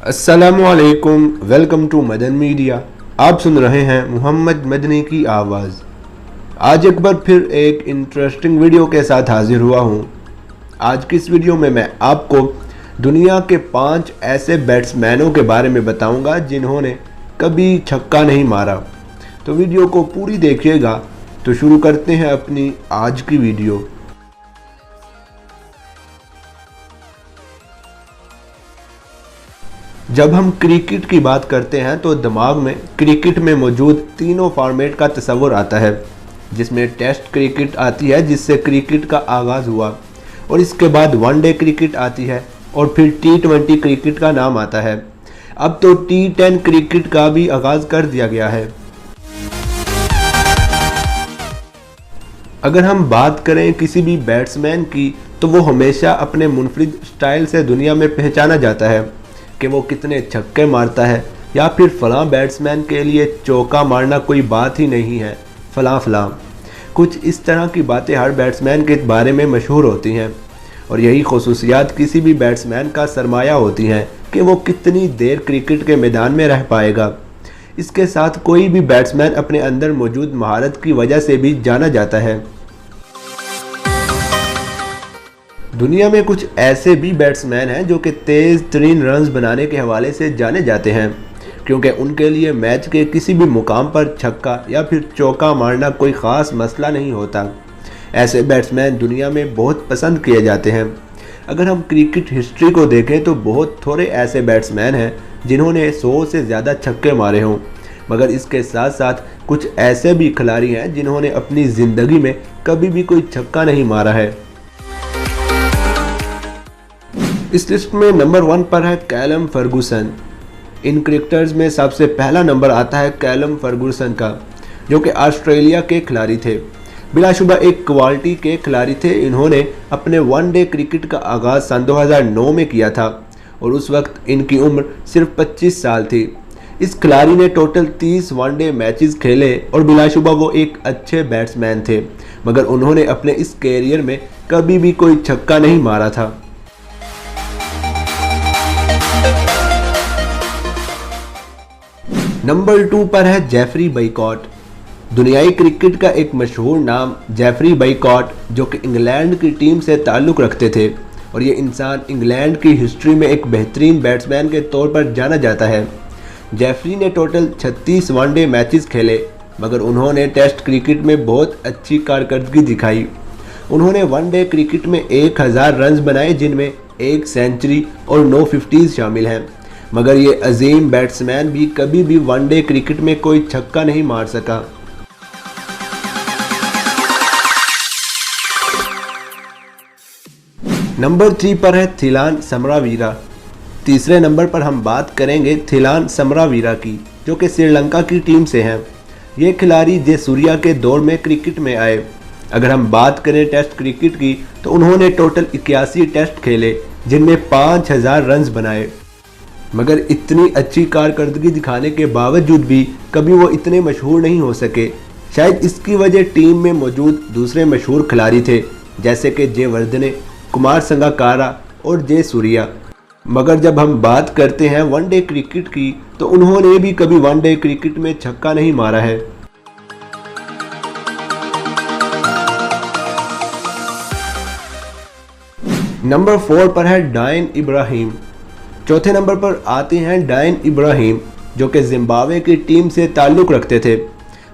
अस्सलामुअलैकुम, welcome to Madan media. आप सुन रहे हैं मोहम्मद मदनी की आवाज़। आज एक बार फिर एक इंटरेस्टिंग वीडियो के साथ हाजिर हुआ हूँ। आज की इस वीडियो में मैं आपको दुनिया के 5 ऐसे बैट्समैनों के बारे में बताऊंगा जिन्होंने कभी छक्का नहीं मारा। तो वीडियो को पूरी देखिएगा। तो शुरू करते हैं अपनी आज की वीडियो। जब हम क्रिकेट की बात करते हैं तो दिमाग में क्रिकेट में मौजूद तीनों फॉर्मेट का तस्वर आता है, जिसमें टेस्ट क्रिकेट आती है जिससे क्रिकेट का आगाज़ हुआ, और इसके बाद वनडे क्रिकेट आती है और फिर T20 क्रिकेट का नाम आता है। अब तो T10 क्रिकेट का भी आगाज़ कर दिया गया है। अगर हम बात करें किसी भी बैट्समैन की तो वो हमेशा अपने मुनफरिद स्टाइल से दुनिया में पहचाना जाता है कि वो कितने छक्के मारता है, या फिर फ़लाँ बैट्समैन के लिए चौका मारना कोई बात ही नहीं है, फ़लाँ। कुछ इस तरह की बातें हर बैट्समैन के बारे में मशहूर होती हैं, और यही खसूसियात किसी भी बैट्समैन का सरमाया होती हैं कि वो कितनी देर क्रिकेट के मैदान में रह पाएगा। इसके साथ कोई भी बैट्समैन अपने अंदर मौजूद महारत की वजह से भी जाना जाता है। दुनिया में कुछ ऐसे भी बैट्समैन हैं जो कि तेज़ तरीन रन्स बनाने के हवाले से जाने जाते हैं, क्योंकि उनके लिए मैच के किसी भी मुकाम पर छक्का या फिर चौका मारना कोई ख़ास मसला नहीं होता। ऐसे बैट्समैन दुनिया में बहुत पसंद किए जाते हैं। अगर हम क्रिकेट हिस्ट्री को देखें तो बहुत थोड़े ऐसे बैट्समैन हैं जिन्होंने 100 से ज़्यादा छक्के मारे हों, मगर इसके साथ साथ कुछ ऐसे भी खिलाड़ी हैं जिन्होंने अपनी ज़िंदगी में कभी भी कोई छक्का नहीं मारा है। इस लिस्ट में नंबर 1 पर है कैलम फर्गूसन। इन क्रिकेटर्स में सबसे पहला नंबर आता है कैलम फर्गूसन का, जो कि ऑस्ट्रेलिया के खिलाड़ी थे। बिलाशुबा एक क्वालिटी के खिलाड़ी थे। इन्होंने अपने वनडे क्रिकेट का आगाज़ सन 2009 में किया था, और उस वक्त इनकी उम्र सिर्फ 25 साल थी। इस खिलाड़ी ने टोटल 30 वनडे मैचेस खेले, और बिलाशुबा वो एक अच्छे बैट्समैन थे, मगर उन्होंने अपने इस कैरियर में कभी भी कोई छक्का नहीं मारा था। नंबर 2 पर है जेफरी बैकॉट। दुनियाई क्रिकेट का एक मशहूर नाम जेफरी बैकॉट, जो कि इंग्लैंड की टीम से ताल्लुक़ रखते थे, और ये इंसान इंग्लैंड की हिस्ट्री में एक बेहतरीन बैट्समैन के तौर पर जाना जाता है। जेफरी ने टोटल 36 वनडे मैचेस खेले, मगर उन्होंने टेस्ट क्रिकेट में बहुत अच्छी कारकर्दगी दिखाई। उन्होंने वनडे क्रिकेट में 1000 रन्स बनाए, जिनमें 1 सेंचुरी और 9 50s शामिल हैं, मगर ये अजीम बैट्समैन भी कभी भी वनडे क्रिकेट में कोई छक्का नहीं मार सका। नंबर 3 पर है थिलान समरावीरा। तीसरे नंबर पर हम बात करेंगे थिलान समरावीरा की, जो कि श्रीलंका की टीम से हैं। ये खिलाड़ी जयसूर्या के दौर में क्रिकेट में आए। अगर हम बात करें टेस्ट क्रिकेट की तो उन्होंने टोटल 81 टेस्ट खेले, जिनमें 5000 रन्स बनाए, मगर इतनी अच्छी कारकर्दगी दिखाने के बावजूद भी कभी वो इतने मशहूर नहीं हो सके। शायद इसकी वजह टीम में मौजूद दूसरे मशहूर खिलाड़ी थे, जैसे कि जयवर्धने, कुमार संगकारा और जयसूर्या। मगर जब हम बात करते हैं वनडे क्रिकेट की तो उन्होंने भी कभी वनडे क्रिकेट में छक्का नहीं मारा है। नंबर 4 पर है डायन इब्राहिम। चौथे नंबर पर आते हैं डायन इब्राहिम, जो कि जिम्बाब्वे की टीम से ताल्लुक़ रखते थे।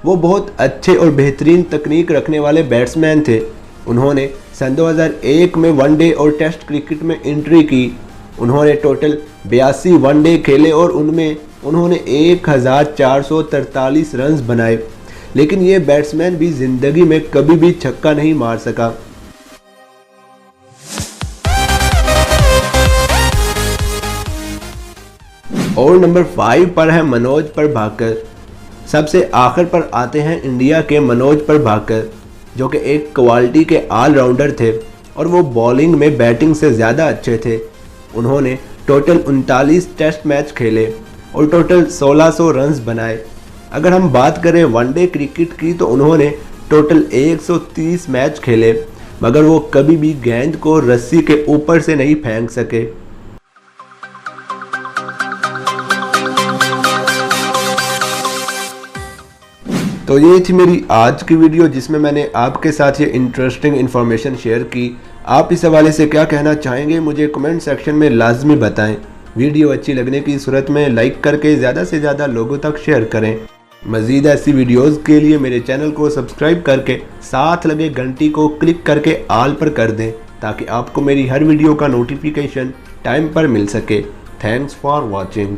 वो बहुत अच्छे और बेहतरीन तकनीक रखने वाले बैट्समैन थे। उन्होंने सन 2001 में वनडे और टेस्ट क्रिकेट में एंट्री की। उन्होंने टोटल 82 वनडे खेले और उनमें उन्होंने 1443 रन्स बनाए, लेकिन ये बैट्समैन भी ज़िंदगी में कभी भी छक्का नहीं मार सका। और नंबर 5 पर है मनोज प्रभाकर। सबसे आखिर पर आते हैं इंडिया के मनोज प्रभाकर, जो कि एक क्वालिटी के ऑलराउंडर थे, और वो बॉलिंग में बैटिंग से ज़्यादा अच्छे थे। उन्होंने टोटल 39 टेस्ट मैच खेले और टोटल 1600 रन्स बनाए। अगर हम बात करें वनडे क्रिकेट की तो उन्होंने टोटल 130 मैच खेले, मगर वो कभी भी गेंद को रस्सी के ऊपर से नहीं फेंक सके। तो ये थी मेरी आज की वीडियो जिसमें मैंने आपके साथ ये इंटरेस्टिंग इन्फॉर्मेशन शेयर की। आप इस हवाले से क्या कहना चाहेंगे मुझे कमेंट सेक्शन में लाजमी बताएं। वीडियो अच्छी लगने की सूरत में लाइक करके ज़्यादा से ज़्यादा लोगों तक शेयर करें। मज़ीद ऐसी वीडियोस के लिए मेरे चैनल को सब्सक्राइब करके साथ लगे घंटी को क्लिक करके ऑल पर कर दें ताकि आपको मेरी हर वीडियो का नोटिफिकेशन टाइम पर मिल सके। Thanks for watching.